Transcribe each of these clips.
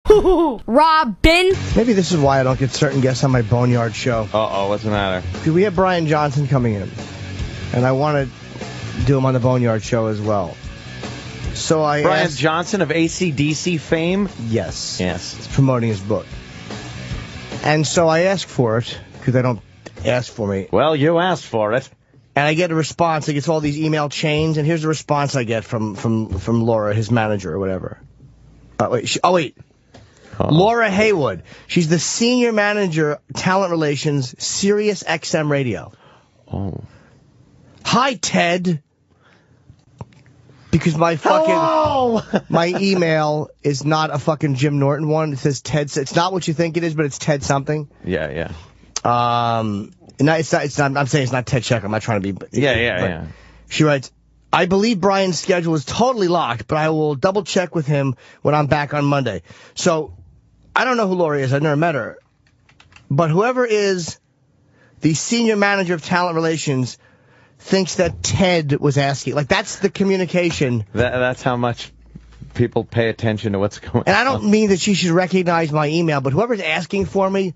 HooHooHooRobin. Maybe this is why I don't get certain guests on my Boneyard show. Uh-oh, what's the matter? Because we have Brian Johnson coming in, and I want to do him on the Boneyard show as well. So I Brian asked, Johnson of AC/DC fame? Yes. Yes. He's promoting his book. And so I asked for it, because they don't ask for me. Well, you asked for it. And I get a response. It gets all these email chains, and here's the response I get from Laura, his manager or whatever. Wait. Laura Haywood. She's the senior manager, talent relations, Sirius XM Radio. Oh. Hi, Ted. Because my fucking my email is not a fucking Jim Norton one. It says Ted. It's not what you think it is, but it's Ted something. Yeah. No, it's not. I'm saying it's not Ted Check. I'm not trying to be. Yeah. She writes, I believe Brian's schedule is totally locked, but I will double check with him when I'm back on Monday. So I don't know who Laura is. I've never met her, but whoever is the senior manager of talent relations thinks that Ted was asking. Like, that's the communication. That's how much people pay attention to what's going on. And I don't mean that she should recognize my email, but whoever's asking for me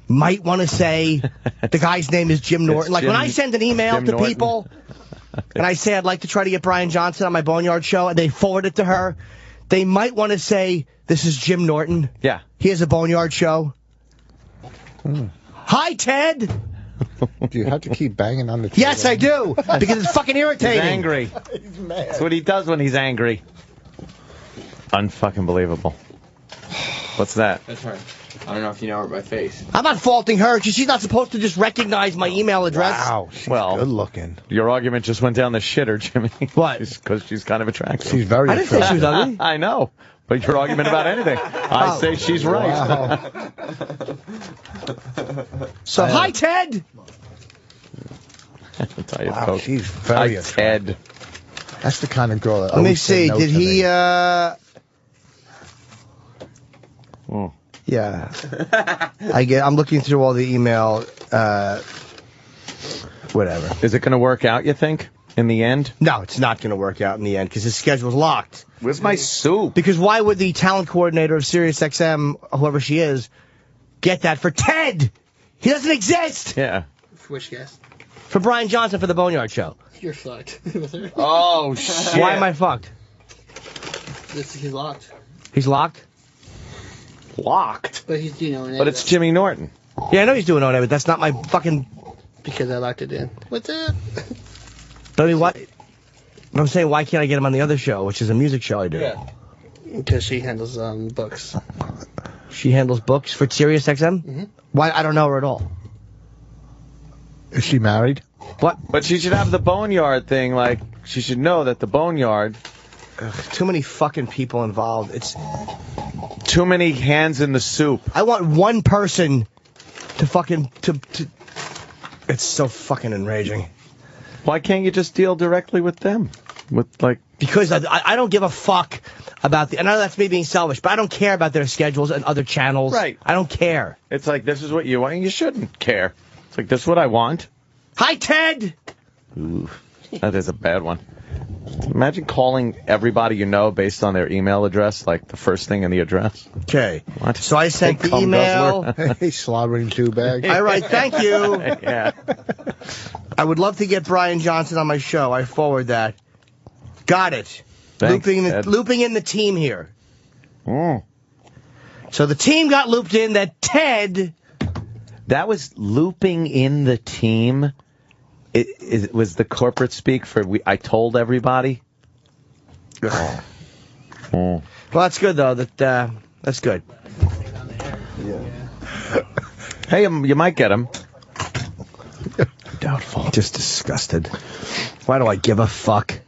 might want to say the guy's name is Jim Norton. Like, when I send an email to people and I say I'd like to try to get Brian Johnson on my Boneyard show, and they forward it to her, they might want to say, this is Jim Norton. Yeah. He has a Boneyard show. Hi, Ted. Do you have to keep banging on the table? Yes, I do, because it's fucking irritating. He's angry. He's mad. That's what he does when he's angry. Unfucking believable. What's that? That's right. I don't know if you know her by face. I'm not faulting her. She's not supposed to just recognize my email address. Wow, she's good looking. Your argument just went down the shitter, Jimmy. What? Because she's kind of attractive. She's very I didn't say she was ugly. I know. But your argument about anything. I say she's right. Wow. So, hi, Ted. I'll tell you, Wow, folks. she's very Hi, attractive. Ted. That's the kind of girl that Let me always say see. no Did to he, Oh. Yeah. I'm looking through all the email, whatever. Is it going to work out, you think, in the end? No, it's not going to work out in the end, because his schedule's locked. Where's my soup? Because why would the talent coordinator of Sirius XM, whoever she is, get that for Ted? He doesn't exist! Yeah. Which guest? For Brian Johnson for the Boneyard show. You're fucked. Oh, shit. Why am I fucked? He's locked. He's locked? Locked? But he's, But it's Jimmy Norton. Yeah, I know he's doing all that, but that's not my fucking... Because I locked it in. What's up? But I mean, what? I'm saying, why can't I get him on the other show, which is a music show I do? Yeah. Because she handles books. She handles books for Sirius XM? Mm-hmm. Why? I don't know her at all. Is she married? What? But she should have the Boneyard thing, like, she should know that the Boneyard... Too many fucking people involved. It's too many hands in the soup. I want one person to fucking... It's so fucking enraging. Why can't you just deal directly with them? Because I don't give a fuck about I know that's me being selfish, but I don't care about their schedules and other channels. Right. I don't care. It's like, this is what you want, and you shouldn't care. It's like, this is what I want. Hi, Ted! Ooh, that is a bad one. Imagine calling everybody you know based on their email address, like the first thing in the address. Okay. What? So I sent Hey, the email. Hey, slobbering two bag. I write, thank you. Yeah. I would love to get Brian Johnson on my show. I forward that. Got it. Thanks, Looping in the team here. Mm. So the team got looped in that Ted... That was looping in the team. It was the corporate speak for I told everybody. Oh. Well, that's good, though. That's good. Yeah. Hey, you might get him. Doubtful. Just disgusted. Why do I give a fuck?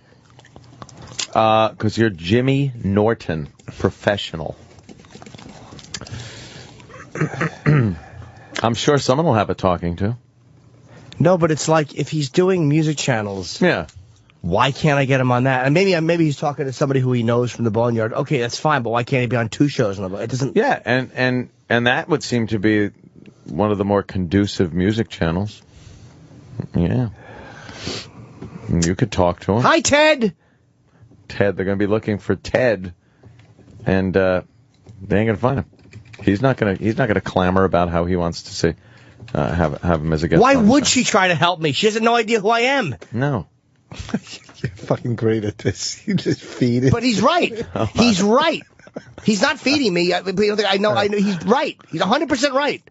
Because you're Jimmy Norton, professional. I'm sure someone will have a talking to. No, but it's like, if he's doing music channels, yeah, why can't I get him on that? And maybe he's talking to somebody who he knows from the Boneyard. Okay, that's fine, but why can't he be on two shows? It doesn't. Yeah, and that would seem to be one of the more conducive music channels. Yeah. You could talk to him. Hi, Ted! Ted, they're going to be looking for Ted. And They ain't gonna find him. He's not gonna clamor about how he wants to see have him as a guest. Why on the would show. she try to help me? She has no idea who I am. No. You're fucking great at this. You just feed it. But he's right. He's right. He's not feeding me. I know. He's right. He's 100% right.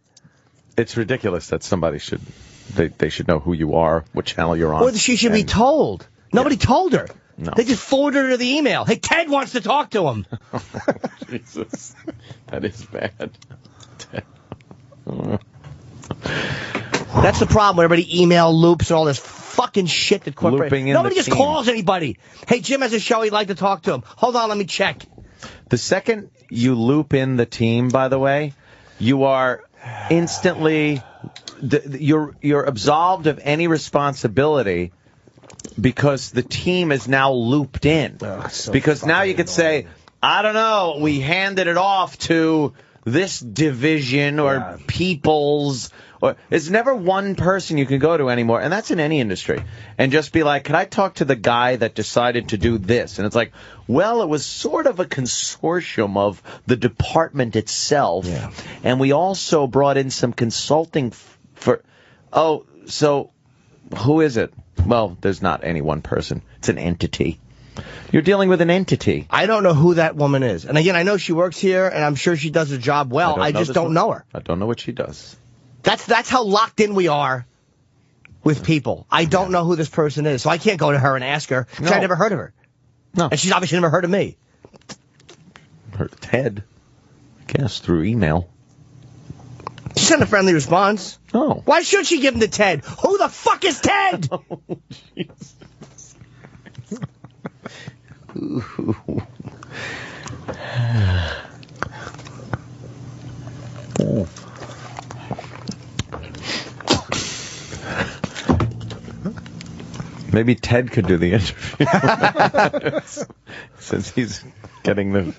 It's ridiculous that somebody should they should know who you are, what channel you're on. Or she should be told. Nobody told her. No. They just forwarded her the email. Hey, Ted wants to talk to him. Jesus, that is bad. That's the problem with everybody email loops and all this fucking shit that corporate. Looping in Nobody the just team. calls anybody. Hey, Jim has a show. He'd like to talk to him. Hold on, let me check. The second you loop in the team, by the way, you are instantly you're absolved of any responsibility because the team is now looped in. Because now you could say, I don't know, we handed it off to this division or people's. Or it's never one person you can go to anymore, and that's in any industry. And just be like, can I talk to the guy that decided to do this? And it's like, well, it was sort of a consortium of the department itself, and we also brought in some consulting for. Oh, so who is it? Well, there's not any one person. It's an entity. You're dealing with an entity. I don't know who that woman is. And again, I know she works here, and I'm sure she does her job well. I just don't know her. I don't know what she does. That's how locked in we are with people. I don't know who this person is, so I can't go to her and ask her, because I never heard of her. No. And she's obviously never heard of me. Heard of Ted, I guess, through email. She sent a friendly response. Oh. Why should she give him to Ted? Who the fuck is Ted? Oh, Jesus. Maybe Ted could do the interview since he's getting the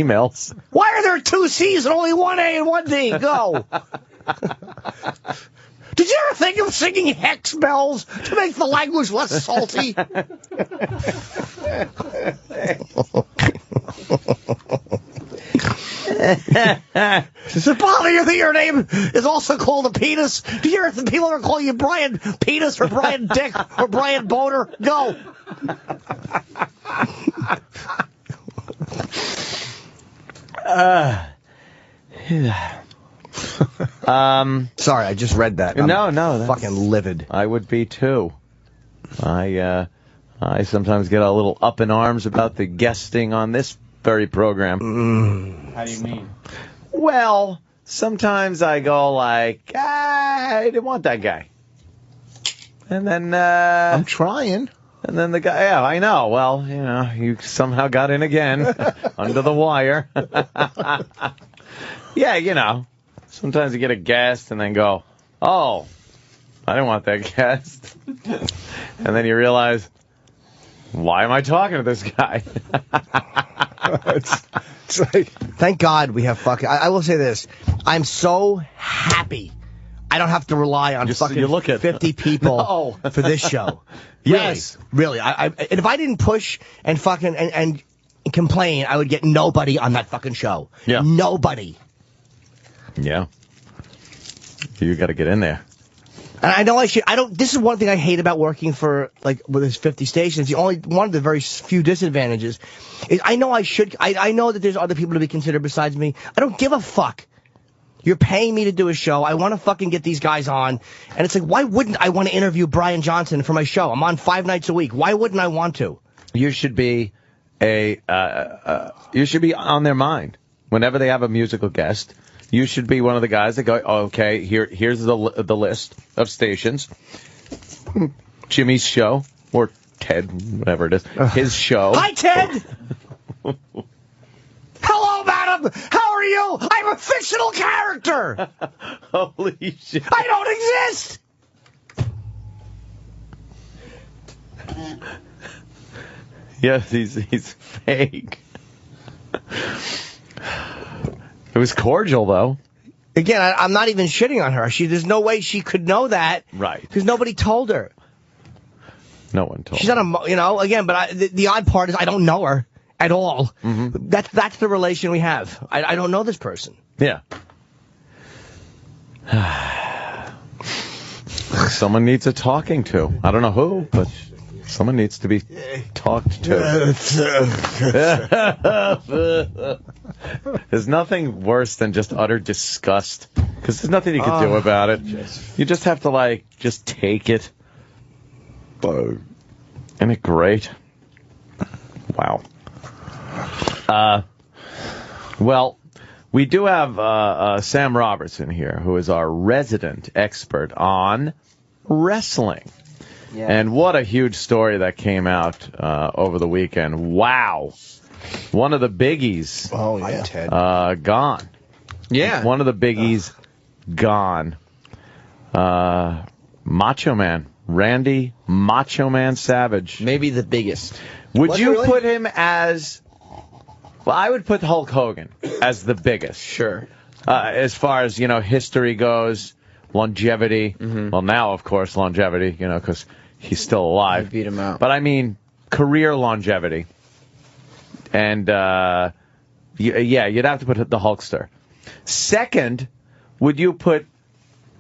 emails. Why are there two C's and only one A and one D? Go. Did you ever think of singing hex bells to make the language less salty? Does it bother you that your name is also called a penis? Do you hear if the people ever call you Brian Penis or Brian Dick or Brian Boner? Go. Sorry, I just read that. No, that's fucking livid. I would be too. I sometimes get a little up in arms about the guesting on this very program. How do you mean? Well, sometimes I go like, I didn't want that guy. And then I'm trying. And then the guy, yeah, I know. Well, you know, you somehow got in again under the wire. Yeah, you know, sometimes you get a guest and then go, oh, I didn't want that guest. And then you realize, why am I talking to this guy? It's like, thank God we have fucking. I will say this: I'm so happy I don't have to rely on fucking you look at 50 people No. for this show. Yes. Really. And if I didn't push and fucking and complain, I would get nobody on that fucking show. Yeah. Nobody. Yeah. You got to get in there. And I know I should. This is one thing I hate about working for, like, with this 50 stations. The only one of the very few disadvantages is I know I should. I know that there's other people to be considered besides me. I don't give a fuck. You're paying me to do a show. I want to fucking get these guys on. And it's like, why wouldn't I want to interview Brian Johnson for my show? I'm on 5 nights a week. Why wouldn't I want to? You should be you should be on their mind whenever they have a musical guest. You should be one of the guys that go, oh, okay, here's the list of stations. Jimmy's show, or Ted, whatever it is, his show. Hi, Ted! Hello, madam! How are you? I'm a fictional character! Holy shit. I don't exist! Yes, he's fake. It was cordial, though. Again, I'm not even shitting on her. There's no way she could know that. Right. Because nobody told her. No one told She's her. not again, but the odd part is I don't know her. at all. That's the relation we have. I don't know this person. Yeah. Someone needs a talking to. I don't know who, but someone needs to be talked to. There's nothing worse than just utter disgust, because there's nothing you can do about it. You just have to, just take it. Isn't it great? Wow. Well, we do have Sam Robertson here, who is our resident expert on wrestling. Yeah. And what a huge story that came out over the weekend. Wow. One of the biggies gone. Yeah. One of the biggies gone. Macho Man. Randy Macho Man Savage. Maybe the biggest. Would you put him as... Well, I would put Hulk Hogan as the biggest. Sure. As far as, history goes, longevity. Well, now, of course, longevity, because he's still alive. You beat him out. But I mean, career longevity. And, you'd have to put the Hulkster. Second, would you put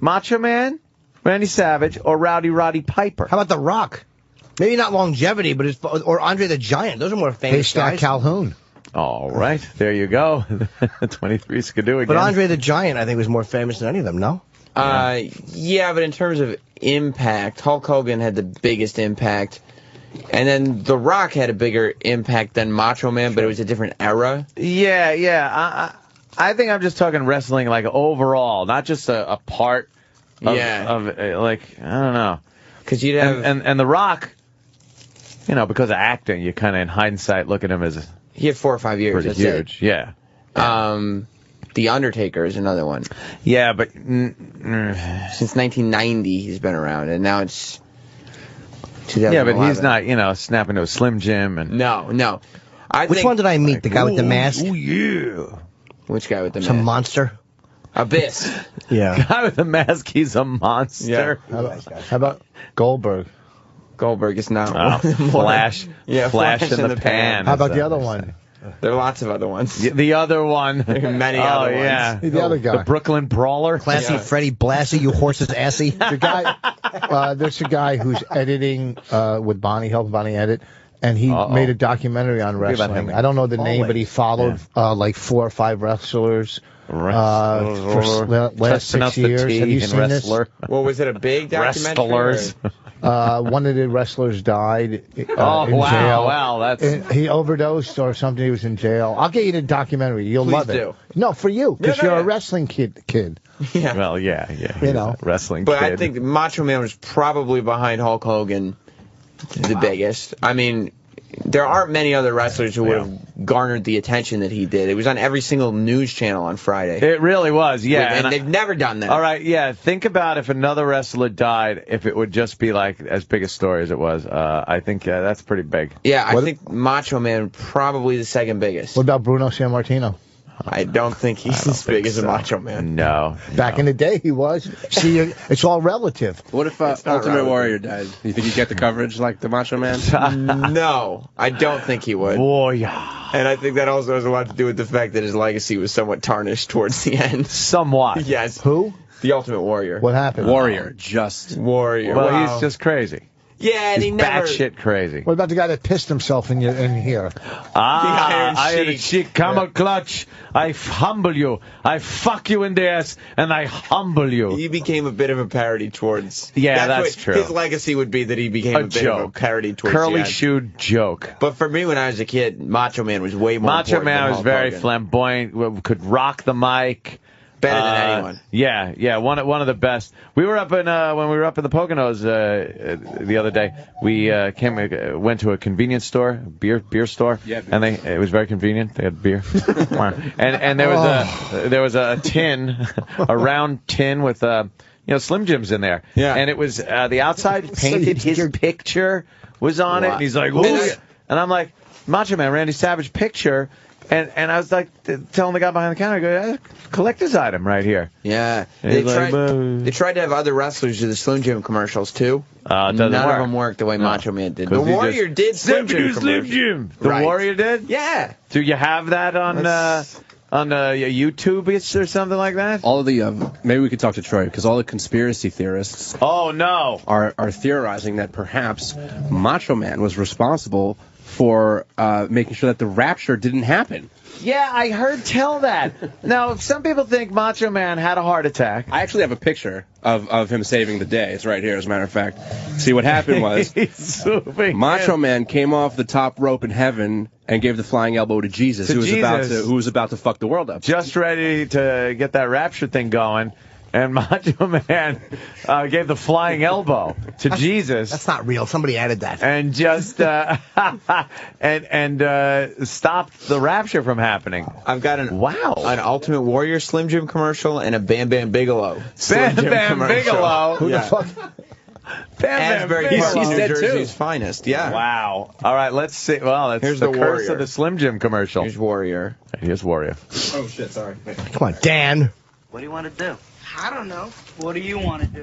Macho Man, Randy Savage, or Rowdy Roddy Piper? How about The Rock? Maybe not longevity, but or Andre the Giant. Those are more famous guys. Calhoun. All right, there you go. 23 Skidoo again. But Andre the Giant, I think, was more famous than any of them, no? Yeah, but in terms of impact, Hulk Hogan had the biggest impact. And then The Rock had a bigger impact than Macho Man, but it was a different era. Yeah. I think I'm just talking wrestling, overall, not just a part of, I don't know. Because you'd have... And The Rock, because of acting, you kind of, in hindsight, look at him as... He had 4 or 5 years. Pretty huge, yeah. The Undertaker is another one. Yeah, but... Since 1990, he's been around, and now it's 2011. Yeah, but he's not, snapping to a Slim Jim. And No. Which one did I meet? The guy with the mask? Oh, yeah. Which guy with the mask? Some monster? Abyss. Yeah. Guy with the mask, he's a monster. Yeah. How about Goldberg? Goldberg is not Flash. Yeah, Flash in the pan. How about the other one? There are lots of other ones. The other one. Many other ones. Yeah. The other guy. The Brooklyn Brawler. Classy Freddie Blassie, you horse's assy. The guy, there's a guy who's editing with Bonnie, helped Bonnie edit, and he made a documentary on wrestling. I don't know the name, but he followed 4 or 5 wrestlers. For last 6 years. Have you seen this? Well, was it a big documentary? Wrestlers. One of the wrestlers died in jail. Wow, that's... He overdosed or something. He was in jail. I'll get you the documentary. You'll love it. No, for you, because you're a wrestling kid. Yeah. Well, yeah. Wrestling but kid. I think Macho Man was probably behind Hulk Hogan the biggest. I mean, there aren't many other wrestlers who would have garnered the attention that he did. It was on every single news channel on Friday. It really was, yeah. And they've never done that. All right, yeah. Think about if another wrestler died, if it would just be as big a story as it was. I think that's pretty big. Yeah, I think Macho Man probably the second biggest. What about Bruno Sammartino? I don't think he's as big as a Macho Man. No. Back in the day, he was. See, it's all relative. What if Ultimate Warrior died? You think he'd get the coverage like the Macho Man? No, I don't think he would. Boy. And I think that also has a lot to do with the fact that his legacy was somewhat tarnished towards the end. Somewhat. Yes. Who? The Ultimate Warrior. What happened? Warrior. Well, he's just crazy. Yeah, and he's he never... batshit crazy. What about the guy that pissed himself in here? Iron Sheik, camel clutch. I humble you. I fuck you in the ass, and I humble you. He became a bit of a parody towards... Yeah, that's true. His legacy would be that he became a bit of a parody towards curly-shoed joke. But for me, when I was a kid, Macho Man was way more Macho Man was very Hogan. flamboyant, could rock the mic. Better than anyone. Yeah, one of the best. We were up in when we were up in the Poconos the other day. We went to a convenience store, beer store, and it was very convenient. They had beer, and there was a tin, a round tin with Slim Jims in there. Yeah, and it was the outside painted. His picture was on it, and he's like, "Ooh," and I'm like, Macho Man Randy Savage picture. And I was like telling the guy behind the counter, I go, collector's item right here. Yeah. And They he's like, tried to have other wrestlers do the Slim Jim commercials, too. None of them worked the way Macho Man did. The Warrior did Slim Jim commercials. The Warrior did? Yeah. Do you have that on YouTube or something like that? All of the maybe we could talk to Troy because all the conspiracy theorists. Oh no! Are theorizing that perhaps Macho Man was responsible for making sure that the rapture didn't happen. Yeah, I heard tell that. Now, some people think Macho Man had a heart attack. I actually have a picture of him saving the day. It's right here, as a matter of fact. See, what happened was Macho Man came off the top rope in heaven and gave the flying elbow to Jesus, who was about to fuck the world up. Just ready to get that rapture thing going. And Macho Man gave the flying elbow to Jesus. That's not real. Somebody added that. And just stopped the rapture from happening. I've got an Ultimate Warrior Slim Jim commercial and a Bam Bam Bigelow Slim Jim commercial. Bigelow. Who the fuck? Asbury Park, He's New dead Jersey's too. finest. Yeah. Wow. All right, let's see. Well, that's Here's the the curse Warrior. of the Slim Jim commercial. Here's Warrior. Here's Warrior. Oh shit! Sorry. Come on, Dan. What do you want to do? I don't know. What do you want to do?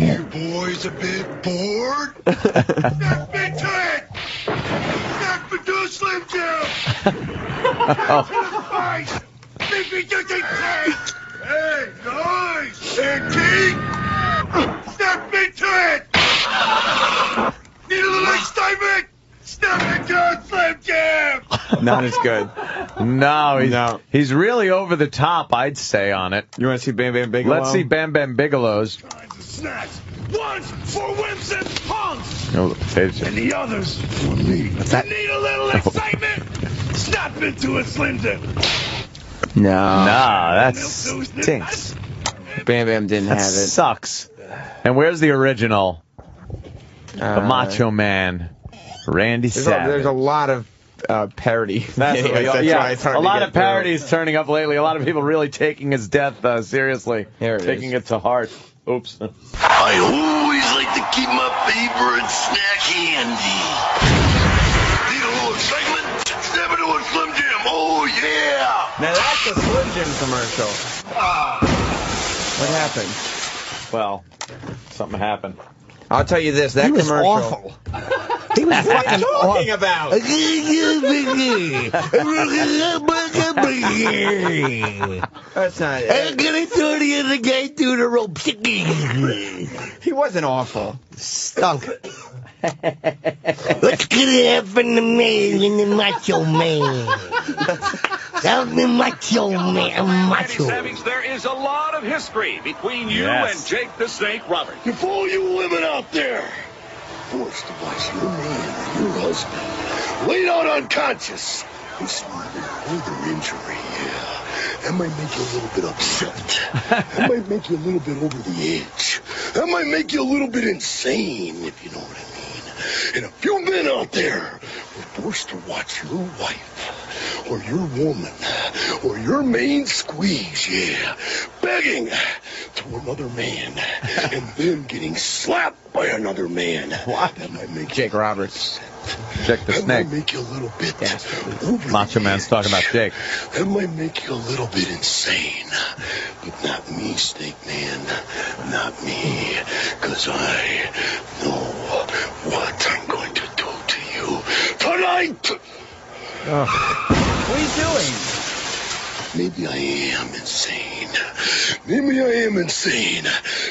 You boys a bit bored? Step into it! Step into Slim Jim! Step to the fight! Make me do the thing! Hey, nice! And King! Step into it! Need a little excitement? Step into it, Slim Jim! Not as good. No, he's really over the top, I'd say, on it. You want to see Bam Bam Bigelow? Let's see Bam Bam Bigelow's. Kinds of snacks. One's for wimps and punks! Oh, the potato And the others for me. What's that? Need a little excitement? Step into a Slim Jim! No. Nah, that stinks. Bam Bam didn't That have it. sucks. And where's the original? The Macho Man, Randy Savage. There's a lot of parody. That's why it's hard a to lot get of parodies turning up lately. A lot of people really taking his death seriously. Here it taking is. it to heart. Oops. I always like to keep my favorite snack handy. Need a little excitement? Step into a Slim Jim. Oh, yeah! Now that's a Slim Jim commercial. What happened? Well, something happened. I'll tell you this, that He was commercial. awful. He was fucking Talking about. That's not I'm it. gonna throw the other guy through the rope. He wasn't awful. Stunk. What's gonna happen to me in the Macho Man? I'm the Macho Man. Macho. Savage, there is a lot of history between you and Jake the Snake Roberts. If all you women out there forced to watch your man or your husband laid out unconscious with some further injury, that might make you a little bit upset. That might make you a little bit over the edge. That might make you a little bit insane, if you know what I mean. And if you've been out there were forced to watch your wife or your woman or your main squeeze, begging to another man and then getting slapped by another man, that might make Jake Roberts. Jake the that Snake. might make you a little bit over Macho the Man's edge. talking about Jake. That might make you a little bit insane. But not me, Snake Man. Not me. Because I know what I'm going to do to you tonight. What are you doing? Maybe I am insane. Maybe I am insane.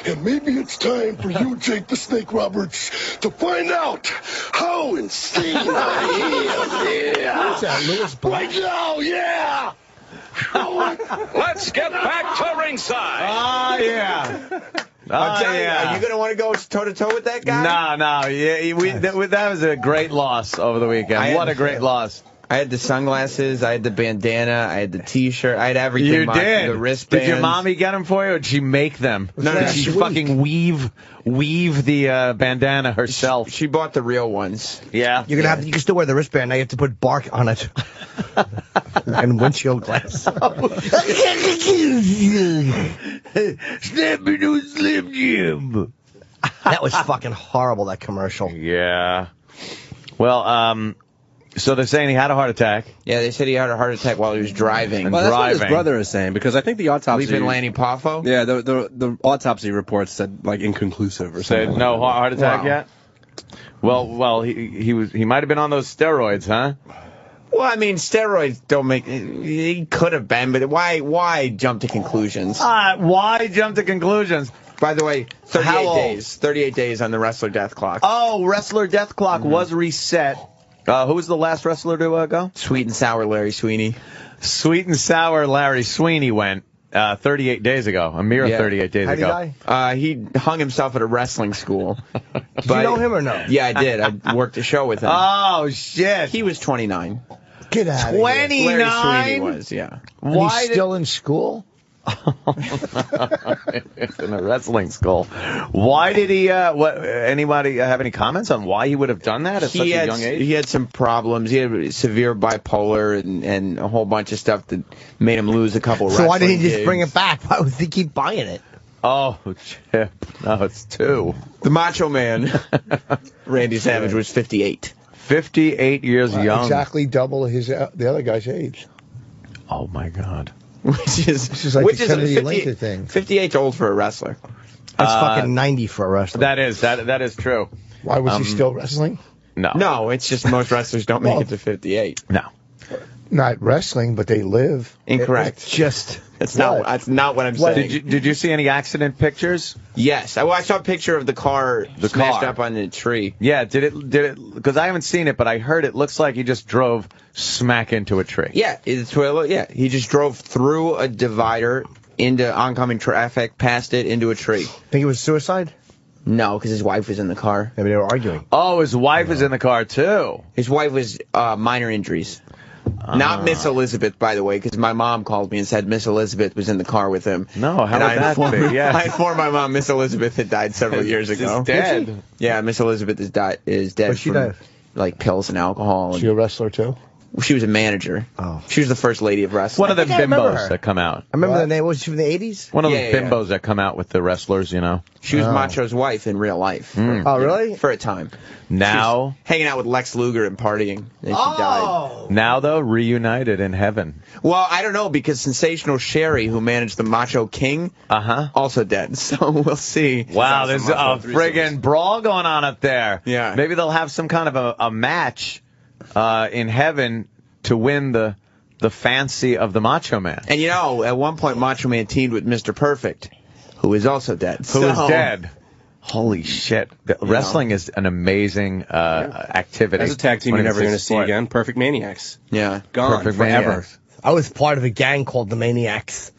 And maybe it's time for you, Jake the Snake Roberts, to find out how insane I am. Yeah. What's that, Louis Black? Right now, yeah. Let's get back to ringside. Oh, yeah. I'll tell you, yeah. are you going to want to go toe-to-toe with that guy? No. Yeah, that was a great loss over the weekend. What a great loss. I had the sunglasses, I had the bandana, I had the T-shirt, I had everything. You did. The wristbands. Did your mommy get them for you, or did she make them? No, Did she fucking weave the bandana herself? She bought the real ones. Yeah. You can still wear the wristband. Now you have to put bark on it. And windshield glass. Snap into Slim Jim. That was fucking horrible, that commercial. Yeah. Well, So they're saying he had a heart attack. Yeah, they said he had a heart attack while he was driving. Well, that's what his brother is saying, because I think the autopsy... Leaving Lanny Poffo? Yeah, the autopsy reports said, like, inconclusive or something. Said no heart attack yet? Well, he might have been on those steroids, huh? Well, I mean, steroids don't make... He could have been, but why jump to conclusions? Why jump to conclusions? By the way, 38 days. 38 days on the wrestler death clock. Oh, wrestler death clock was reset. Who was the last wrestler to go? Sweet and sour Larry Sweeney. Sweet and sour Larry Sweeney went 38 days ago. A mere 38 days ago. How'd he die? He hung himself at a wrestling school. Did you know him or no? Yeah, I did. I worked a show with him. Oh, shit. He was 29. Get out of here. 29? Larry Sweeney was, yeah. Why he's still in school? It's in a wrestling school. Why did he, anybody have any comments on why he would have done that at such a young age? He had some problems. He had severe bipolar and a whole bunch of stuff that made him lose a couple So why didn't he just gigs. bring it back? Why would he keep buying it? Oh, Chip. No, it's 2. The Macho Man, Randy Savage, was 58. 58 years young. Exactly double the other guy's age. Oh, my God. Which is like the Kennedy Lincoln thing. 58's old for a wrestler. That's fucking 90 for a wrestler. That is true. Why was he still wrestling? No, it's just most wrestlers don't make it to 58. No, not wrestling, but they live. Incorrect. That's not what I'm saying. Did you see any accident pictures? Yes, I saw a picture of the car smashed up on the tree. Yeah, did it? Because I haven't seen it, but I heard it looks like he just drove smack into a tree. Yeah, he just drove through a divider into oncoming traffic, past it, into a tree. Think it was suicide? No, because his wife was in the car. Maybe they were arguing. Oh, his wife is in the car too. His wife was minor injuries. Not Miss Elizabeth, by the way, because my mom called me and said Miss Elizabeth was in the car with him. No, how would that be? Yeah. I informed my mom Miss Elizabeth had died several years ago. She's dead. Yeah, Miss Elizabeth is dead What'd she die? like pills and alcohol. Is she a wrestler too? She was a manager. Oh. She was the first lady of wrestling. One of the bimbos that come out. I remember the name. Was she from the 80s? One of the bimbos that come out with the wrestlers, you know. She was Macho's wife in real life. Oh, really? For a time. Now, hanging out with Lex Luger and partying. Then she died. Now, though, reunited in heaven. Well, I don't know, because Sensational Sherry, who managed the Macho King, also dead. So we'll see. Wow, there's a friggin' brawl going on up there. Yeah. Maybe they'll have some kind of a match in heaven to win the fancy of the Macho Man. And you know, at one point Macho Man teamed with Mr. Perfect, who is also dead. Who is dead. Holy shit. Wrestling is an amazing activity. That's a tag team you're never going to see again. Perfect Maniacs. Yeah. Gone Perfect forever. Maniacs. I was part of a gang called the Maniacs.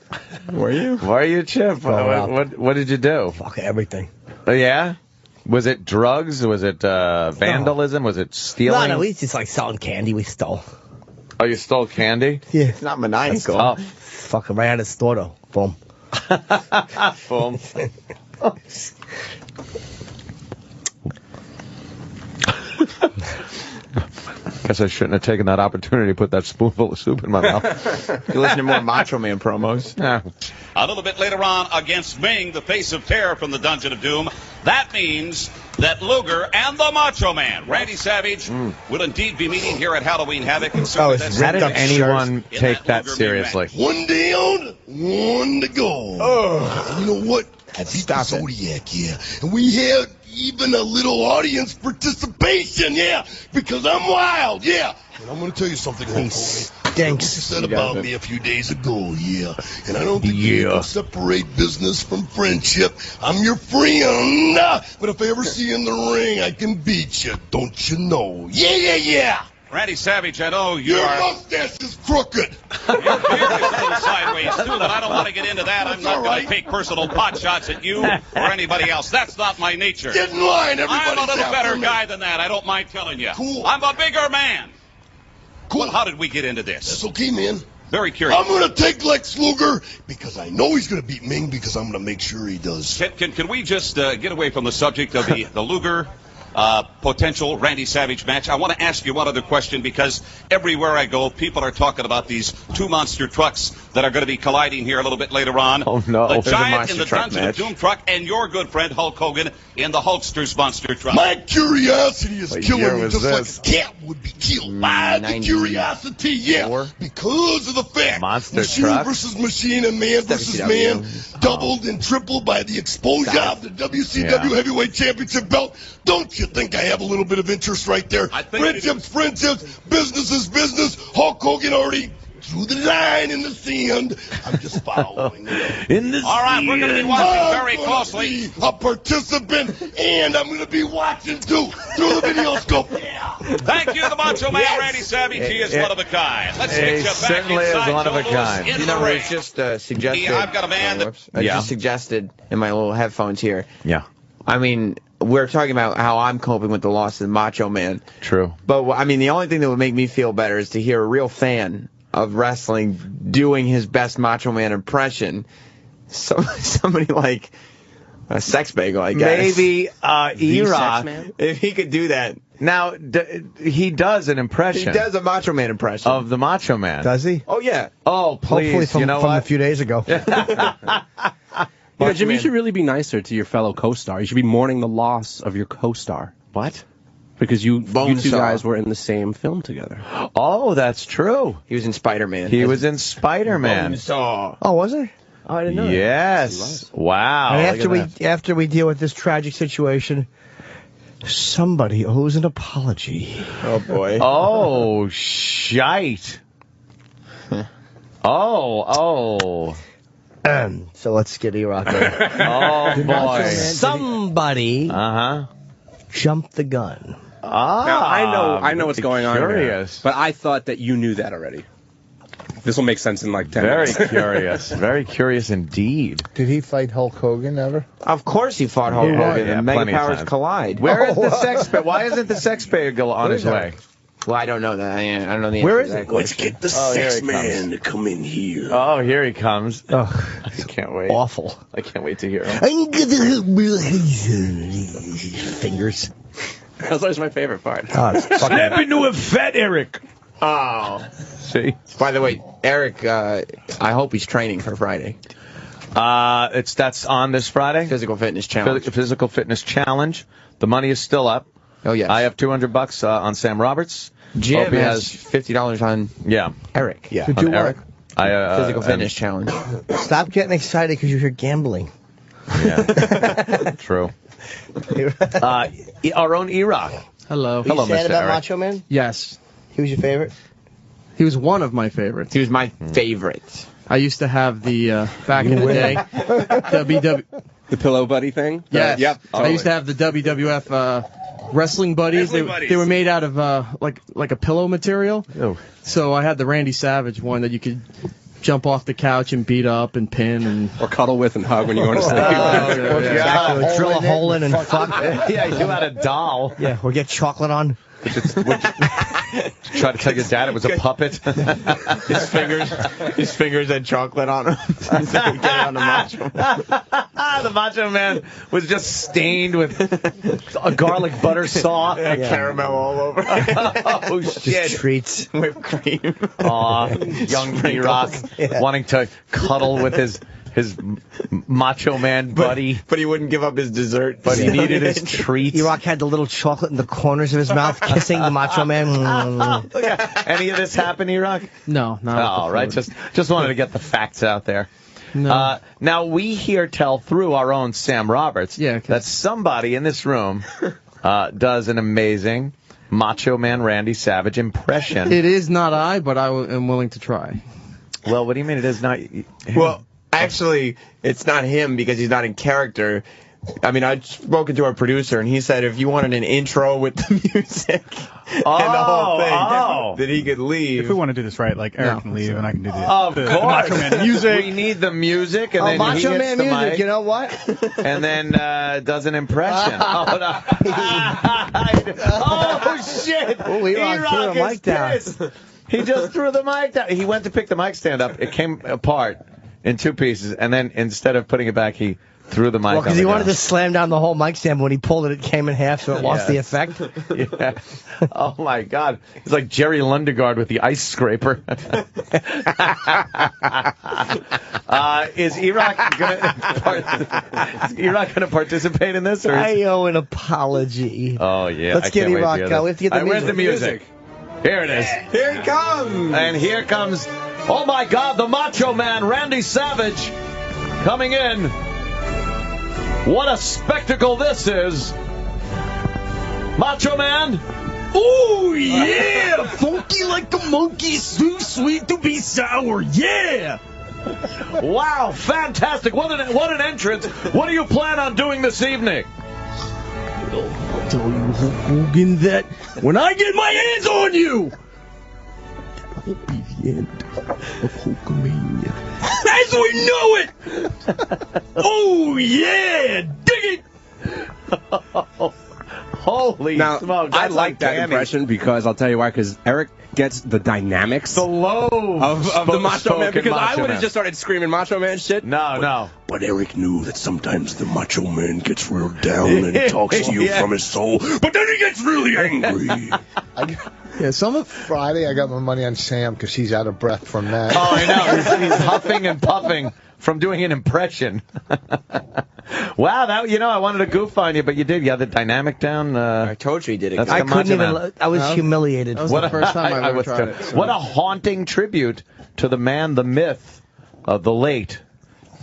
Were you? Were you, Chip? What did you do? Fuck everything. Yeah? Was it drugs? Was it vandalism? Was it stealing? No, we just like selling candy. We stole. Oh, you stole candy? Yeah. It's not maniacal. Tough. Fucking right out of the store, though. Boom. Boom. Guess I shouldn't have taken that opportunity to put that spoonful of soup in my mouth. You listen to more Macho Man promos. Yeah. A little bit later on against Ming, the face of terror from the Dungeon of Doom. That means that Luger and the Macho Man, Randy Savage, will indeed be meeting here at Halloween Havoc. And How did anyone take that seriously? One down, one to go. You know what? I beat the Zodiac, yeah. And we had even a little audience participation, yeah. Because I'm wild, yeah. And I'm going to tell you something, homie. Stinks. What you said about me a few days ago, yeah. And I don't think you can separate business from friendship. I'm your friend. But if I ever see you in the ring, I can beat you. Don't you know? Yeah. Randy Savage, I know Your mustache is crooked. Your beard is a little sideways, too, but I don't want to get into that. I'm not going to take personal pot shots at you or anybody else. That's not my nature. Get in line, everybody. I'm a little better guy than that. I don't mind telling you. Cool. I'm a bigger man. Cool. Well, how did we get into this? That's okay, man. Very curious. I'm going to take Lex Luger because I know he's going to beat Ming because I'm going to make sure he does. Can we just get away from the subject of the Luger potential Randy Savage match. I want to ask you one other question, because everywhere I go, people are talking about these two monster trucks that are going to be colliding here a little bit later on. Oh, no. The There's a Giant in monster the truck Dungeon match. of Doom truck, and your good friend Hulk Hogan in the Hulkster's monster truck. My curiosity is What killing year me was just this? like a cat would be killed by the 94? curiosity, yeah. Because of the fact Monster machine truck? versus machine and man versus man doubled and tripled by the exposure of the WCW Heavyweight Championship belt. Don't you think I have a little bit of interest right there? Friendships, business is business. Hulk Hogan already drew the line in the sand. I'm just following. In the All right, we're going to be watching very closely. Be a participant, and I'm going to be watching too through the video scope. Yeah. Thank you, the Macho Man Randy Savage. He is one of a kind. Let's He get you back certainly is inside one of a Joe Louis kind. in You the know, ring. it's just suggested. I've got a man that- I just suggested in my little headphones here. Yeah. I mean, we're talking about how I'm coping with the loss of the Macho Man. True. But, I mean, the only thing that would make me feel better is to hear a real fan of wrestling doing his best Macho Man impression. So somebody like a Sex Bagel, I guess. Maybe E-Rock. If he could do that. Now, he does an impression. He does a Macho Man impression. Of the Macho Man. Does he? Oh, yeah. Oh, please. Hopefully from, you know from a what? few days ago. Yeah, Jim, you should really be nicer to your fellow co-star. You should be mourning the loss of your co-star. What? Because you two Bonesaw. guys were in the same film together. Oh, that's true. He was in Spider-Man. He was in Spider-Man. Bonesaw. Oh, was it? Oh, I didn't know that. Yes. Wow. And look at that. after we deal with this tragic situation, somebody owes an apology. Oh, boy. Oh, shite. Oh. So let's get E-Rock in. Oh, boy. Somebody jumped the gun. Now, I know what's going on here, Curious. but I thought that you knew that already. This will make sense in like 10 Very minutes. curious. Very curious indeed. Did he fight Hulk Hogan ever? Of course he fought Hulk Yeah, Hogan yeah, and Mega plenty of Powers times. collide. Where is the sex bagel? Why isn't the sex bagel on his way? Well, I don't know that. I don't know the answer Where to is that it? Let's question. get the Oh, here sex he man to come in here. Oh, here he comes. Ugh, I can't wait. awful. I can't wait to hear him. I'm gonna fingers. That's always my favorite part. Oh, it's fucking Snap into a fat Eric. Oh. See? By the way, Eric, I hope he's training for Friday. That's on this Friday. Physical fitness challenge. Physical fitness challenge. The money is still up. Oh, yes. I have $200 on Sam Roberts. Jim Opie has $50 on Eric. To on do Eric. what? Physical fitness challenge. Stop getting excited because you hear gambling. Yeah. True. Our own E-Rock. Hello. Hello, you sad Mr. about Eric. Macho Man? Yes. He was your favorite? He was one of my favorites. He was my favorite. I used to have the, back in the day, WW... The pillow buddy thing? Yes. Yep. I used to have the WWF wrestling buddies. They were made out of like a pillow material. Oh. So I had the Randy Savage one that you could jump off the couch and beat up and pin and Or cuddle with and hug when you want to sleep. Exactly. Drill a hole in and fuck. Yeah, you had a doll. Yeah, or get chocolate on. Try to tell your dad it was a puppet. His fingers had chocolate on them. Get on the Macho Man. The Macho Man was just stained with a garlic butter saw. Caramel all over. Oh, Just shit. treats. Whipped cream. Aw, young E-Rock wanting to cuddle with his Macho Man buddy. But he wouldn't give up his dessert. But he needed his treats. E-Rock had the little chocolate in the corners of his mouth, kissing the Macho Man. Any of this happen, E-Rock? no, not with Oh, the right. food. Just wanted to get the facts out there. No. Now, we hear tell through our own Sam Roberts that somebody in this room does an amazing Macho Man Randy Savage impression. It is not I, but I am willing to try. Well, what do you mean it is not? Well, actually, it's not him because he's not in character. I mean, I'd spoken to our producer, and he said if you wanted an intro with the music and the whole thing, that he could leave. If we want to do this right, like Eric can leave, and I can do the Of the course. Macho Man music. We need the music, and then Macho he hits Man the music, mic, you know what? and then does an impression. Oh, shit! Oh, E-Rock threw the mic down. Pissed. He just threw the mic down. He went to pick the mic stand up. It came apart in two pieces, and then instead of putting it back, he threw the mic. Well, because he wanted to slam down the whole mic stand, but when he pulled it, it came in half, so it lost the effect. Yeah. Oh my God! It's like Jerry Lundegaard with the ice scraper. Is E-Rock gonna participate in this? Or I owe an apology. Oh yeah. Let's get E-Rock. We have to get the music. Where's the music? Here it is. Here he comes. And here comes. Oh my God! The Macho Man Randy Savage coming in. What a spectacle this is! Macho Man! Oh, yeah! Funky like a monkey, too sweet to be sour, yeah! Wow, fantastic! What an entrance! What do you plan on doing this evening? I'll tell you, Hulk Hogan, that when I get my hands on you, that will be the end of Hulkamania. As we know it! Oh, yeah! Dig it! Holy smokes. I like that impression because I'll tell you why, because Eric gets the dynamics of the Macho Man, because I would have Man. just started screaming Macho Man shit. No. But Eric knew that sometimes the Macho Man gets real down and talks to you from his soul, but then he gets really angry. Yeah, Friday I got my money on Sam because he's out of breath from that. Oh, I know. He's huffing and puffing from doing an impression. Wow, I wanted to goof on you, but you did. You had the dynamic down. I told you he did it. I couldn't even. I was humiliated. That was the first time I ever tried it. So. What a haunting tribute to the man, the myth, the late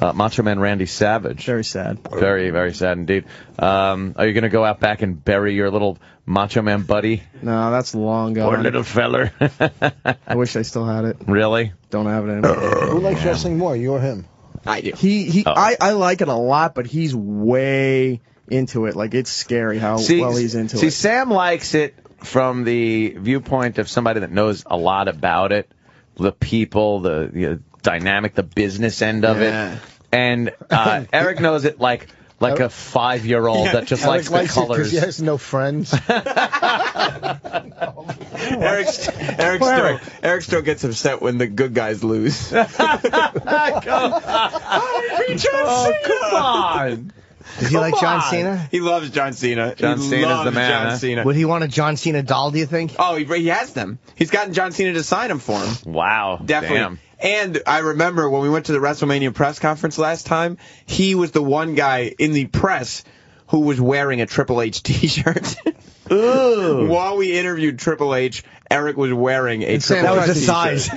Macho Man Randy Savage. Very sad. Very, very sad indeed. Are you going to go out back and bury your little Macho Man buddy? No, that's long gone. Poor little feller. I wish I still had it. Really? Don't have it anymore. Who likes wrestling more, you or him? I do. I like it a lot, but he's way into it. Like, it's scary how well he's into it. See, Sam likes it from the viewpoint of somebody that knows a lot about it, the people, the dynamic, the business end of it. And Eric knows it like a 5-year-old that just likes the colors. Because he has no friends. Eric still gets upset when the good guys lose. Oh, come on. Does he like John Cena? He loves John Cena. John Cena's the man. John Cena. Would he want a John Cena doll, do you think? Oh, he has them. He's gotten John Cena to sign them for him. Wow. Definitely. Damn. And I remember when we went to the WrestleMania press conference last time, he was the one guy in the press who was wearing a Triple H t-shirt. Ooh. While we interviewed Triple H, Eric was wearing a Triple H t-shirt. That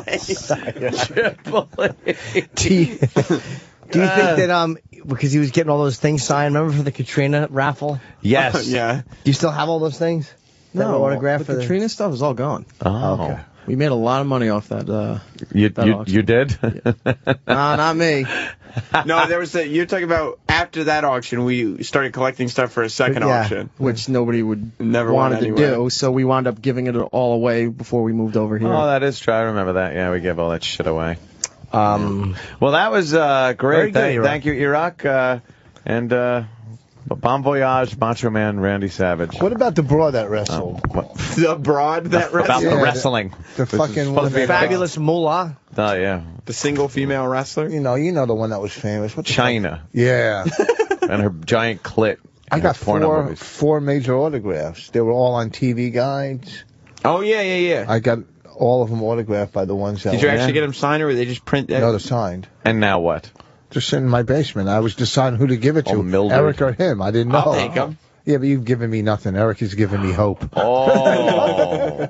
was the size. Triple H. Do you think that because he was getting all those things signed, remember for the Katrina raffle? Yes. Yeah. Do you still have all those things? No, autograph the Katrina stuff is all gone. Oh. Okay. We made a lot of money off that. You did? Nah, not me. No, there was you're talking about after that auction, we started collecting stuff for a second auction. Which nobody would Never wanted to anywhere. do, so we wound up giving it all away before we moved over here. Oh, that is true. I remember that. Yeah, we gave all that shit away. Well, that was great. Thank you, Iraq. And bon voyage, Macho Man Randy Savage. What about the broad that wrestled? The broad that about the wrestling. The fucking one that Fabulous Moolah. Oh, yeah. The single female wrestler? You know the one that was famous. What's China. Yeah. And her giant clit. I got four major autographs. They were all on TV guides. Oh, yeah. I got all of them autographed by the ones that Did you actually get them signed, or they just print that? No, they're signed. And now what? Just in my basement. I was deciding who to give it to, Eric or him. I didn't know. I'll take them. Yeah, but you've given me nothing. Eric has given me hope. Oh.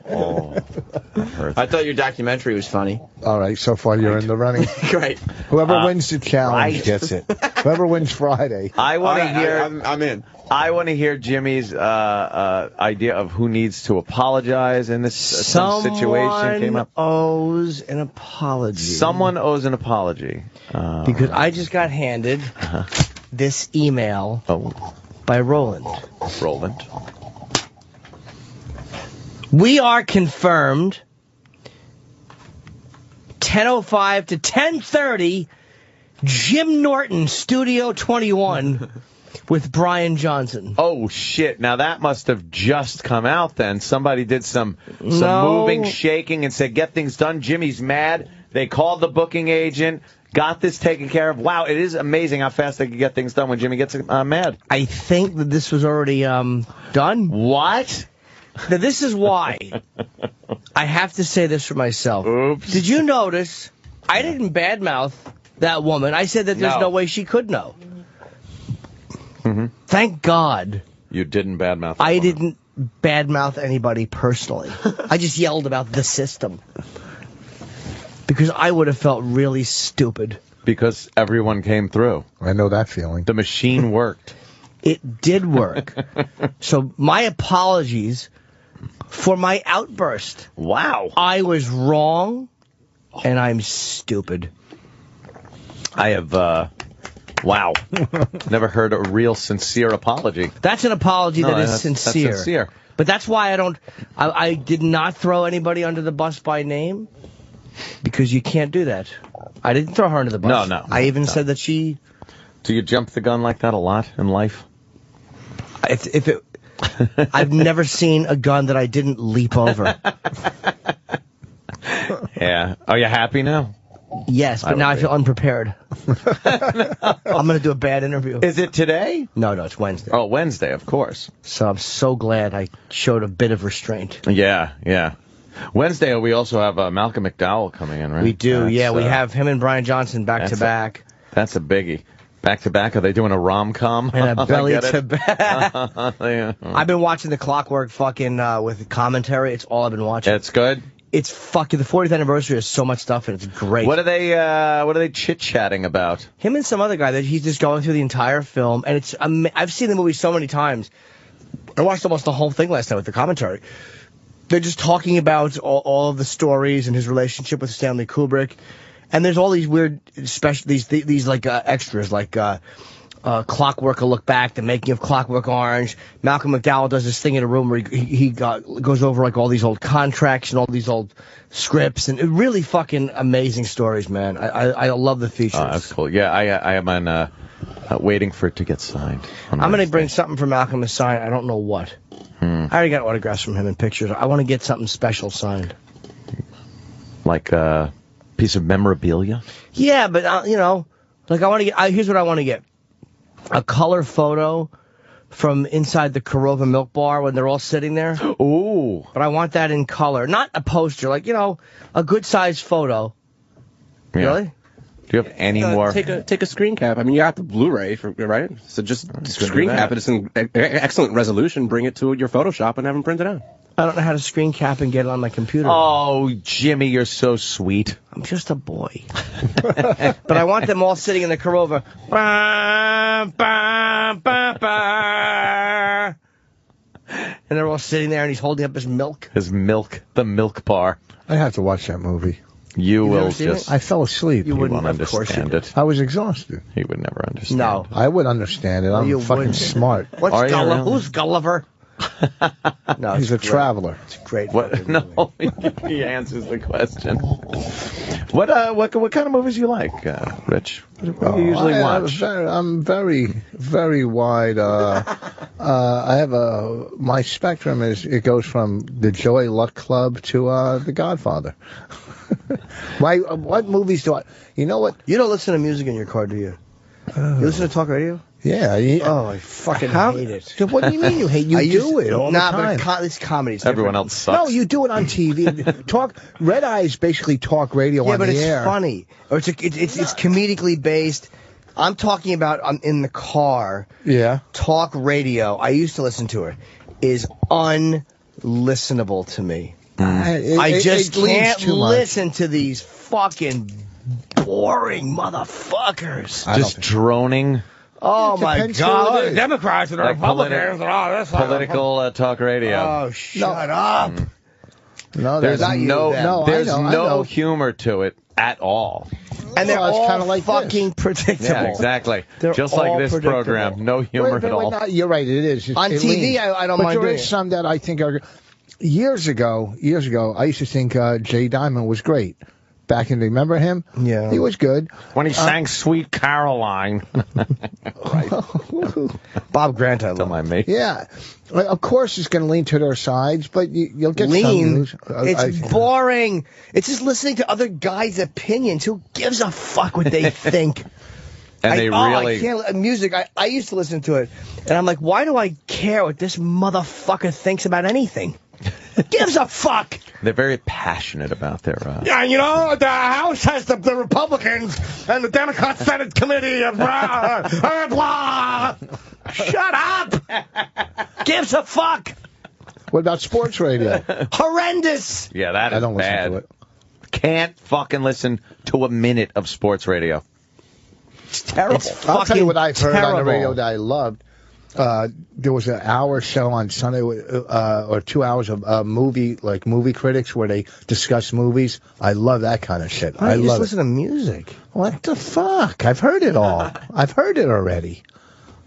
I thought your documentary was funny. All right, so far you're in the running. Great. Whoever wins the challenge gets it. Whoever wins Friday. I want to hear. I'm in. I want to hear Jimmy's idea of who needs to apologize in this some situation came up. Owes an apology. Someone owes an apology. Because I just got handed this email by Roland. Roland. We are confirmed 10:05 to 10:30, Jim Norton, Studio 21, with Brian Johnson. Oh, shit. Now, that must have just come out then. Somebody did some moving, shaking, and said, get things done. Jimmy's mad. They called the booking agent. got this taken care of. Wow, it is amazing how fast they can get things done when Jimmy gets mad. I think that this was already done. What? Now, this is why. I have to say this for myself. Oops. Did you notice I didn't badmouth that woman? I said that there's no way she could know. Mm-hmm. Thank God. You didn't badmouth. I didn't badmouth anybody personally. I just yelled about the system. Because I would have felt really stupid. Because everyone came through. I know that feeling. The machine worked. It did work. So my apologies for my outburst. Wow. I was wrong, and I'm stupid. I have, wow. Never heard a real sincere apology. That's an apology that is sincere. That's sincere. But that's why I did not throw anybody under the bus by name, because you can't do that. I didn't throw her under the bus. No. I even said that she... Do you jump the gun like that a lot in life? I've never seen a gun that I didn't leap over. Yeah. Are you happy now? Yes, but now I feel unprepared. I'm going to do a bad interview. Is it today? No, it's Wednesday. Oh, Wednesday, of course. So I'm so glad I showed a bit of restraint. Yeah. Wednesday, we also have Malcolm McDowell coming in, right? We do, we have him and Brian Johnson back to back. That's a biggie. Back to back? Are they doing a rom-com? And a belly to back. Yeah. I've been watching the Clockwork fucking with commentary. It's all I've been watching. It's good? It's fucking, the 40th anniversary has so much stuff and it's great. What are they chit-chatting about? Him and some other guy that he's just going through the entire film, and it's I've seen the movie so many times. I watched almost the whole thing last night with the commentary. They're just talking about all of the stories and his relationship with Stanley Kubrick. And there's all these weird special these like extras, like Clockwork, a look back, the making of Clockwork Orange. Malcolm McDowell does this thing in a room where he goes over like all these old contracts and all these old scripts, and really fucking amazing stories, man. I love the features. Oh, that's cool. Yeah, I am on waiting for it to get signed. I'm going to bring something for Malcolm to sign. I don't know what. I already got autographs from him and pictures. I want to get something special signed. Like piece of memorabilia? Yeah, but like I want to get. Here's what I want to get: a color photo from inside the Korova Milk Bar when they're all sitting there. Ooh! But I want that in color, not a poster. Like a good sized photo. Yeah. Really? Do you have any more? Take a screen cap. I mean, you got the Blu-ray, right? So just screen cap it. It's in excellent resolution. Bring it to your Photoshop and have them print it out. I don't know how to screen cap and get it on my computer. Oh, Jimmy, you're so sweet. I'm just a boy. But I want them all sitting in the Korova. And they're all sitting there, and he's holding up his milk. The milk bar. I have to watch that movie. You will just... I fell asleep. You wouldn't understand it. I was exhausted. He would never understand. No. I would understand it. I'm fucking smart. What's Gulliver? Really? Who's Gulliver? No, he's a traveler. It's great. No, he answers the question. What kind of movies you like, Rich? What do you usually watch? I'm very, very wide. I have my spectrum it goes from the Joy Luck Club to The Godfather. What movies do I? You know what? You don't listen to music in your car, do you? You listen to talk radio? Yeah. Oh, I fucking hate it. What do you mean you hate? You do it all the time. But it's comedy. Everyone else sucks. No, you do it on TV. Red Eye's basically talk radio on the air. Yeah, but it's funny. Or it's comedically based. I'm talking about in the car. Yeah. Talk radio. I used to listen to it. Is unlistenable to me. I just can't listen to these fucking boring motherfuckers. Just droning. Oh my God! The Democrats and the Republicans and all this. Political talk radio. Oh, shut up! No, there's no humor to it at all. And they're all kind of like fucking predictable. Yeah, exactly. They're just like this program, no humor at all. No, you're right. It is on TV. I don't mind. But there is some that I think are. Years ago, I used to think Jay Diamond was great. Back in, remember him? Yeah. He was good. When he sang Sweet Caroline. Right. Bob Grant, I love. Don't mind me. Yeah. Of course, it's going to lean to their sides, but you'll get some news. It's boring. It's just listening to other guys' opinions. Who gives a fuck what they think? And they really... I can't, music, I used to listen to it, and I'm like, why do I care what this motherfucker thinks about anything? Gives a fuck. They're very passionate about their... Yeah, you know, the House has the Republicans and the Democrat Senate Committee of blah. Shut up. Gives a fuck. What about sports radio? Horrendous. Yeah, that is I don't bad. listen to it. Can't fucking listen to a minute of sports radio. It's terrible. I'll tell you what I've heard on the radio that I loved. There was an hour show on Sunday, or 2 hours of movie critics where they discuss movies. I love that kind of shit. I love just listen to music. What the fuck? I've heard it all. I've heard it already.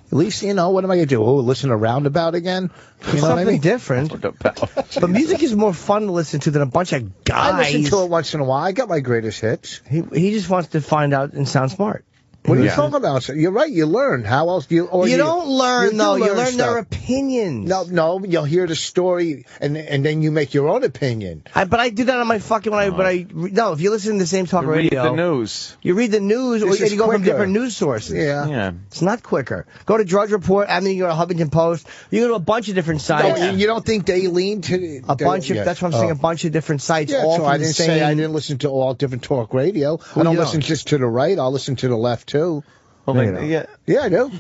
At least, you know, what am I going to do? Oh, listen to Roundabout again? You know what I mean? Different. But music is more fun to listen to than a bunch of guys. I listen to it once in a while. I got my greatest hits. He just wants to find out and sound smart. What are you talking about? You're right. You learn. How else do you? You don't learn, though. You learn their stuff. opinions. No. You'll hear the story, and then you make your own opinion. But I do that on my fucking no. If you listen to the same talk radio, read the news. You read the news, or you go from different news sources. Yeah. It's not quicker. Go to Drudge Report. I mean, you go to Huffington Post. You go to a bunch of different sites. No, you don't think they lean to a bunch of? That's what I'm saying. A bunch of different sites. Yeah. All So from I the didn't same... say I didn't listen to all different talk radio. I don't listen just to the right. I'll listen to the left too. Well, yeah, I do.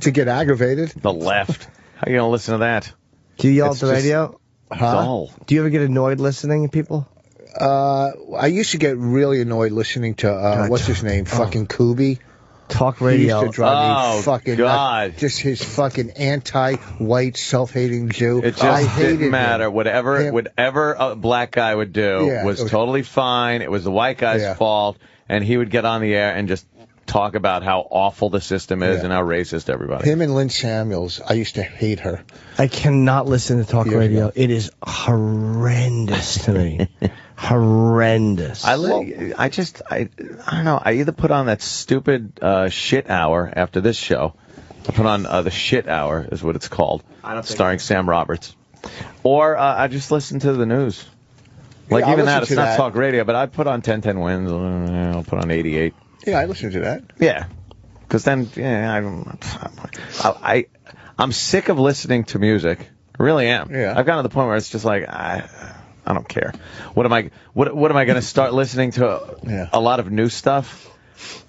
To get aggravated. The left. How are you going to listen to that? Do you yell at the radio? Dull. Do you ever get annoyed listening to people? I used to get really annoyed listening to, what's his name? Fucking Kubi. Talk radio. He used to drive me fucking God. nuts. Just his fucking anti-white, self-hating Jew. It just didn't matter. Whatever a black guy would do was totally fine. It was the white guy's fault, and he would get on the air and just talk about how awful the system is and how racist everybody. Him and Lynn Samuels, I used to hate her. I cannot listen to talk radio. It is horrendous to me. Horrendous. I don't know. I either put on that stupid shit hour after this show. I put on the shit hour is what it's called, starring Sam Roberts, or I just listen to the news. Like even that, it's not talk radio, but I put on 1010 Wins. I'll put on 88. Yeah, I listen to that. Yeah, because then I'm sick of listening to music. I really am. Yeah. I've gotten to the point where it's just like I don't care. What am I going to start listening to? A lot of new stuff.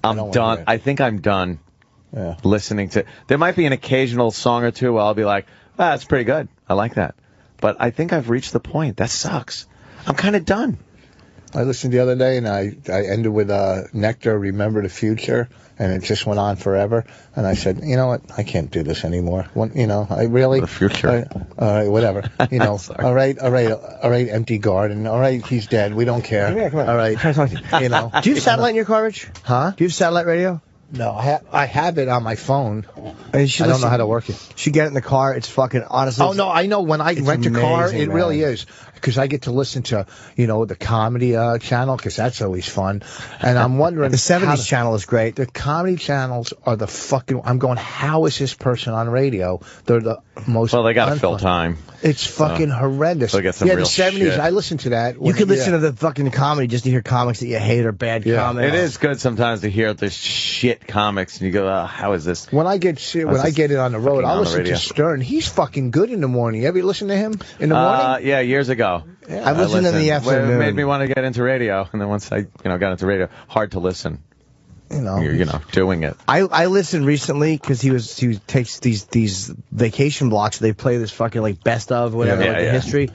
I'm done. I think I'm done. Yeah. Listening to. There might be an occasional song or two where I'll be like, that's pretty good. I like that. But I think I've reached the point. That sucks. I'm kind of done. I listened the other day, and I ended with Nectar, Remember the Future, and it just went on forever. And I said, you know what? I can't do this anymore. I really... The future. All right, whatever. All right, Empty Garden. All right, he's dead. We don't care. Come here. All right. Do you have satellite in your car, Rich? Huh? Do you have satellite radio? No, I have it on my phone. I don't know how to work it. Should get it in the car. It's fucking, honestly. Oh, no, I know. When I rent a car, it really is. Because I get to listen to, the comedy channel, because that's always fun. And I'm wondering... The 70s channel is great. The comedy channels are the fucking... I'm going, how is this person on radio? They're the most... Well, they got to fill time. It's fucking horrendous. Get some real the 70s, shit. I listened to that. You could listen to the fucking comedy just to hear comics that you hate or bad comics. It is good sometimes to hear this shit comics, and you go, how is this? When I get it on the road, I'll listen to Stern. He's fucking good in the morning. You ever listen to him in the morning? Yeah, years ago. Yeah. I listened in the afternoon. It made me want to get into radio, and then once I got into radio, hard to listen. You're doing it. I listened recently because he takes these vacation blocks. They play this fucking like best of whatever the history,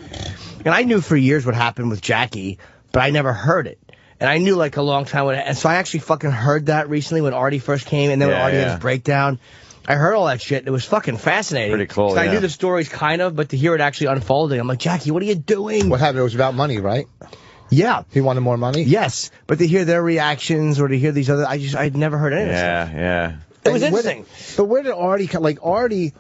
and I knew for years what happened with Jackie, but I never heard it. And I knew like a long time and so I actually fucking heard that recently when Artie first came, and then when Artie had his breakdown. I heard all that shit. It was fucking fascinating. Pretty cool, I knew the stories kind of, but to hear it actually unfolding, I'm like, Jackie, what are you doing? What happened? It was about money, right? Yeah. He wanted more money? Yes. But to hear their reactions or to hear these other, I'd never heard any of this stuff. Yeah. It was interesting. But where did Artie come? Like, Artie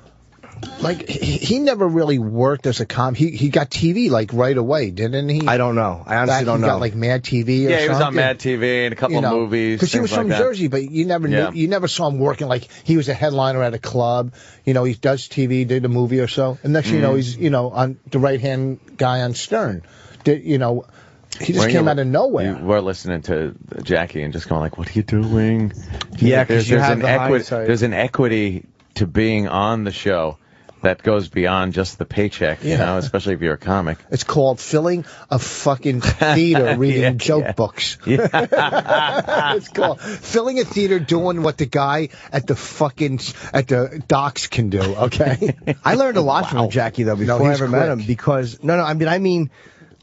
like he never really worked as a he got TV like right away, didn't he? I don't know. I honestly don't know. He got like Mad TV or Yeah, he was on something. Mad TV and a couple of movies. Because he was from like that. Jersey, but you never knew, you never saw him working like he was a headliner at a club. You know, he does TV, did a movie or so, and next thing you know, he's on the right hand guy on Stern. He just came out of nowhere. We're listening to Jackie and just going like, "What are you doing?" Yeah, because there's an equity to being on the show that goes beyond just the paycheck, you know, especially if you're a comic. It's called filling a fucking theater reading joke books. It's called filling a theater doing what the guy at the docks can do, okay? I learned a lot from Jackie, though, before I ever met him, because, I mean,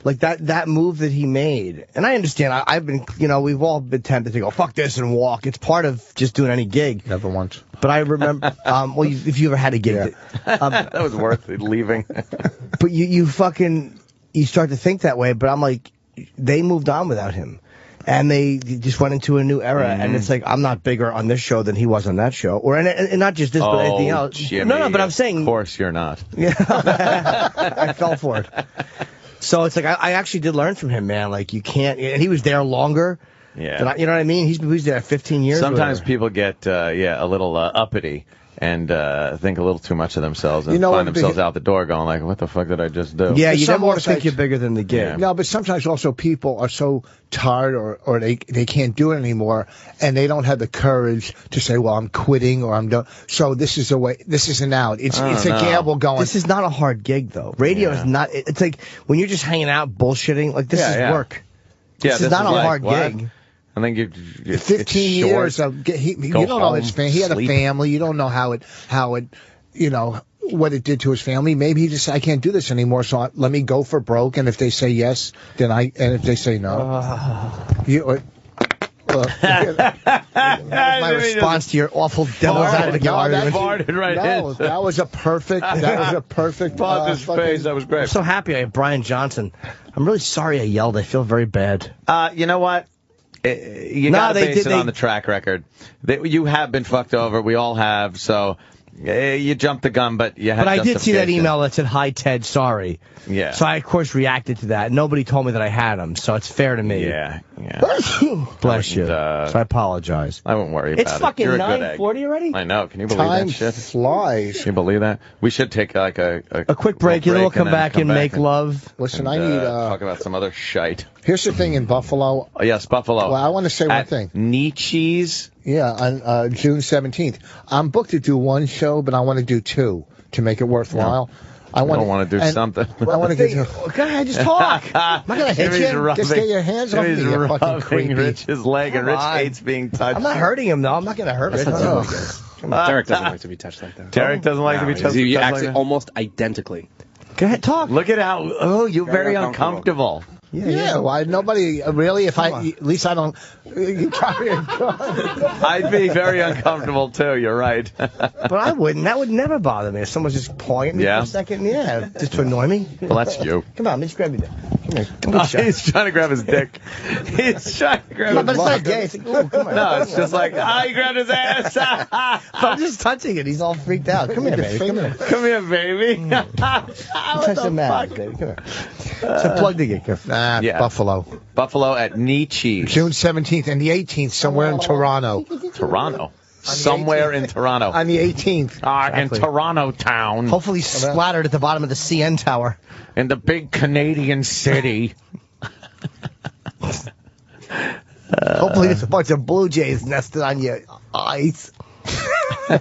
like that move that he made, and I understand, I've been, we've all been tempted to go, fuck this and walk. It's part of just doing any gig. Never once. But I remember, if you ever had a gig. That was worth it, leaving. But you start to think that way, but I'm like, they moved on without him. And they just went into a new era, and it's like, I'm not bigger on this show than he was on that show. And not just this, but anything else. Jimmy, no, but I'm saying... Of course you're not. Yeah, I fell for it. So it's like, I actually did learn from him, man. Like, you can't... And he was there longer. Yeah. You know what I mean? He was there 15 years. Sometimes people get, a little uppity and think a little too much of themselves and find themselves out the door going like, what the fuck did I just do? Yeah, you never want to think you're bigger than the gig. Yeah. No, but sometimes also people are so tired or they can't do it anymore, and they don't have the courage to say, well, I'm quitting or I'm done. So this is an out. It's a gamble going. This is not a hard gig, though. Radio is not... It's like, when you're just hanging out bullshitting, like, this is work. Yeah, this is not a hard gig. I think you 15 years of you don't know his family. He had a family. You don't know how it what it did to his family. Maybe he just said, I can't do this anymore, so let me go for broke. And if they say yes, and if they say no, my response to your awful devil's advocate argument. That was a perfect. His face. That was great. I'm so happy I have Brian Johnson. I'm really sorry I yelled. I feel very bad. You know what? You got to base it on the track record. You have been fucked over. We all have. So you jumped the gun, but you had. But I did see that email that said, "Hi Ted, sorry." Yeah. So I of course reacted to that. Nobody told me that I had him, so it's fair to me. Yeah. Bless you. So I apologize. I won't worry about it. It's fucking 9:40 already. I know. Can you believe that shit? Time flies. Can you believe that? We should take like a quick break, and then we'll come back and make love. Listen, I need talk about some other shite. Here's the thing in Buffalo. Oh, yes, Buffalo. Well, I want to say one thing. Nietzsche's. Yeah, on June 17th. I'm booked to do one show, but I want to do two to make it worthwhile. I want to do something. I want to do. Go ahead, just talk. I'm not gonna hit you. Just get your hands off me, you fucking creepy. Rich's leg, and Rich hates being touched. I'm not hurting him, though. I'm not gonna hurt Rich. Derek doesn't like to be touched like that. Derek doesn't like to be touched. He acts almost identically. Go ahead, talk. Look at how. Oh, you're very uncomfortable. Yeah. Why nobody really? At least I don't. You got me a gun. I'd be very uncomfortable too. You're right. But I wouldn't. That would never bother me if someone's just pawing at me for a second. Yeah, just to annoy me. Well, that's you. Come on, let me just grab you. Come here. He's trying to grab his dick. He's trying to grab his. But it's not gay. It's like, ooh, come on. No, it's just like, he grabbed his ass. I'm just touching it. He's all freaked out. Come here, baby. Come here. Come here, baby. Touch the mat, baby. Come here. So plug the gig. Buffalo. Buffalo at Nietzsche's. June 17th and the 18th, somewhere in Toronto. Toronto. Somewhere in Toronto. On the 18th. In Toronto town. Hopefully splattered at the bottom of the CN Tower. In the big Canadian city. Hopefully there's a bunch of Blue Jays nested on your eyes. All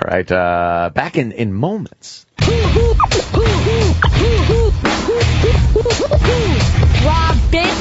right, back in moments. Robin.